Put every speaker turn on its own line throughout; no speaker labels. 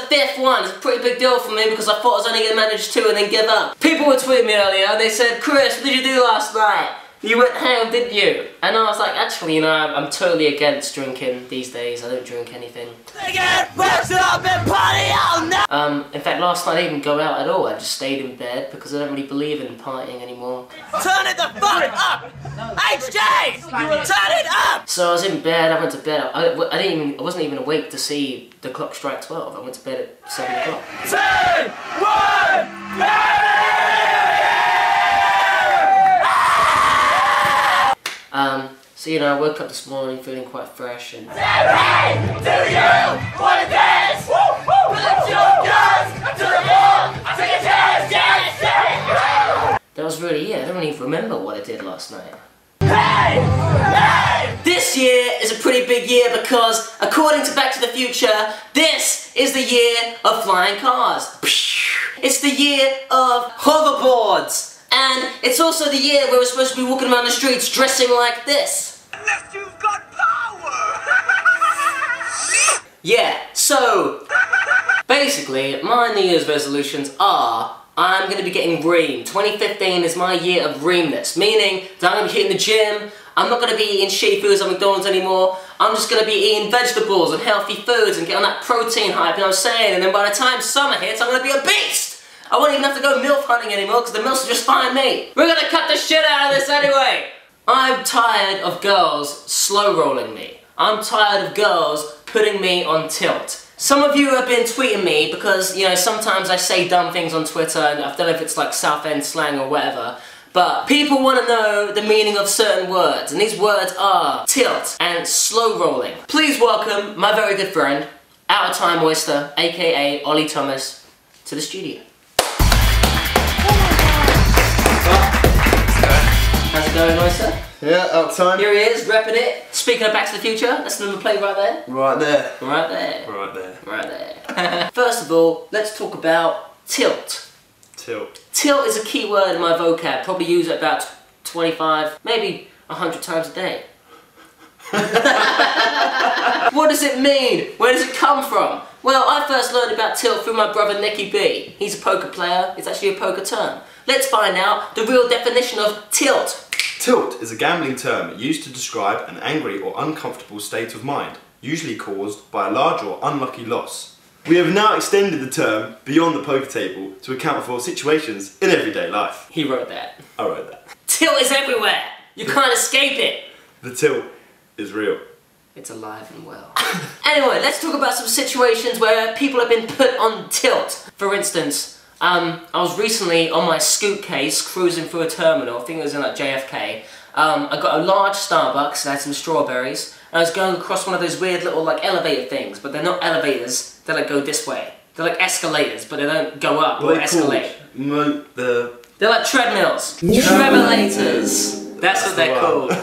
5th one. It's a pretty big deal for me because I thought I was only going to manage 2 and then give up. People were tweeting me earlier and they said, Chris, what did you do last night? You went ham, didn't you? And I was like, actually, you know, I'm totally against drinking these days. I don't drink anything. In fact, last night I didn't even go out at all. I just stayed in bed because I don't really believe in partying anymore.
Turn it the fuck up! HJ! Turn it up!
So I was in bed, I went to bed. I wasn't even awake to see the clock strike 12. I went to bed at 7 o'clock.
10, 1,
so you know, I woke up this morning feeling quite fresh and...
Hey, do you want to dance? Put your guns to the wall, take a chance,
That was really it. I don't even remember what I did last night.
Hey! Hey!
This year is a pretty big year because, according to Back to the Future, this is the year of flying cars. It's the year of hoverboards. And it's also the year where we're supposed to be walking around the streets dressing like this.
Unless you've got power!
Yeah, so basically my New Year's resolutions are I'm going to be getting reamed. 2015 is my year of reamness, meaning that I'm going to be hitting the gym, I'm not going to be eating shitty foods at McDonald's anymore, I'm just going to be eating vegetables and healthy foods and get on that protein hype, you know what I'm saying? And then by the time summer hits, I'm going to be a beast! I won't even have to go MILF hunting anymore because the MILFs will just find me. We're going to cut the shit out of this anyway! I'm tired of girls slow rolling me. I'm tired of girls putting me on tilt. Some of you have been tweeting me because, you know, sometimes I say dumb things on Twitter and I don't know if it's like South End slang or whatever, but people want to know the meaning of certain words, and these words are tilt and slow rolling. Please welcome my very good friend, Out of Time Oyster, aka Ollie Thomas, to the studio. How's it going, Oyster?
Yeah, out of time.
Here he is, repping it. Speaking of Back to the Future, that's the number plate right there.
Right there.
Right there.
Right there.
Right there. First of all, let's talk about tilt.
Tilt.
Tilt is a key word in my vocab. Probably use it about 25, maybe 100 times a day. What does it mean? Where does it come from? Well, I first learned about tilt through my brother Nicky B. He's a poker player. It's actually a poker term. Let's find out the real definition of tilt.
Tilt is a gambling term used to describe an angry or uncomfortable state of mind, usually caused by a large or unlucky loss. We have now extended the term beyond the poker table to account for situations in everyday life.
He wrote that.
I wrote that.
Tilt is everywhere. You can't escape it.
The tilt is real.
It's alive and well. Anyway, let's talk about some situations where people have been put on tilt. For instance, I was recently on my scoot case cruising through a terminal, I think it was in like JFK. I got a large Starbucks and I had some strawberries. And I was going across one of those weird little like elevator things, but they're not elevators, they like go this way. They're like escalators, but they don't go up or escalate. They're like treadmills. Trevelators. That's what they're called.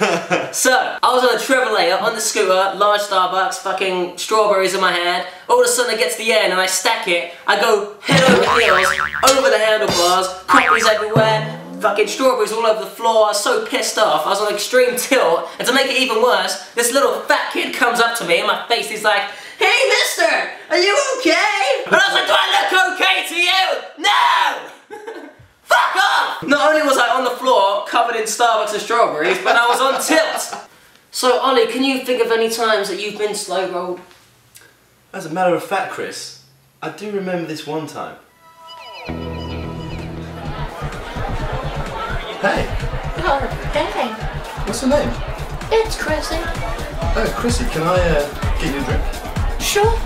So, I was on a trevelator, on the scooter, large Starbucks, fucking strawberries in my hand. All of a sudden I get to the end and I stack it. I go head over heels, over the handlebars, coffees everywhere, fucking strawberries all over the floor. I was so pissed off. I was on extreme tilt. And to make it even worse, this little fat kid comes up to me in my face. He's like, "Hey mister, are you okay?" And I was like, "Do I look okay to you?" No! Fuck off! Not only was I on the floor, covered in Starbucks and strawberries, but I was on tilt! So, Ollie, can you think of any times that you've been slow rolled?
As a matter of fact, Chris, I do remember this one time. Hey.
Oh, hey.
What's your name?
It's Chrissy.
Oh, Chrissy, can I get you a drink?
Sure.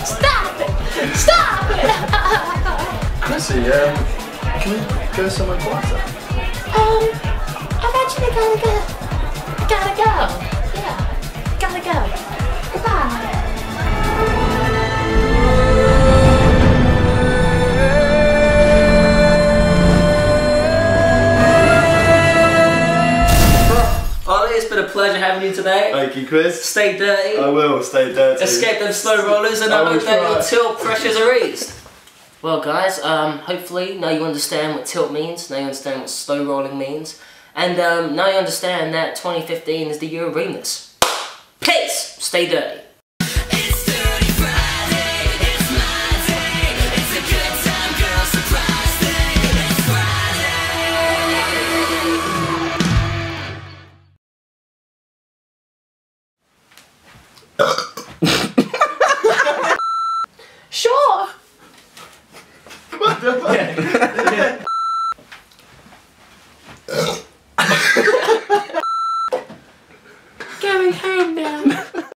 Stop it!
Chrissy, can we go somewhere quieter?
I've actually gotta go. Yeah, gotta go. Goodbye.
Ollie, it's been a pleasure having you today.
Thank you, Chris.
Stay dirty.
I will stay dirty.
Escape them slow rollers, and I hope that your tilt pressures are eased. Well guys, hopefully now you understand what tilt means, now you understand what slow rolling means, and now you understand that 2015 is the year of reamness. Peace! Stay dirty.
It's Dirty Friday, it's my day. It's a good time, girl, surprise day. It's Friday.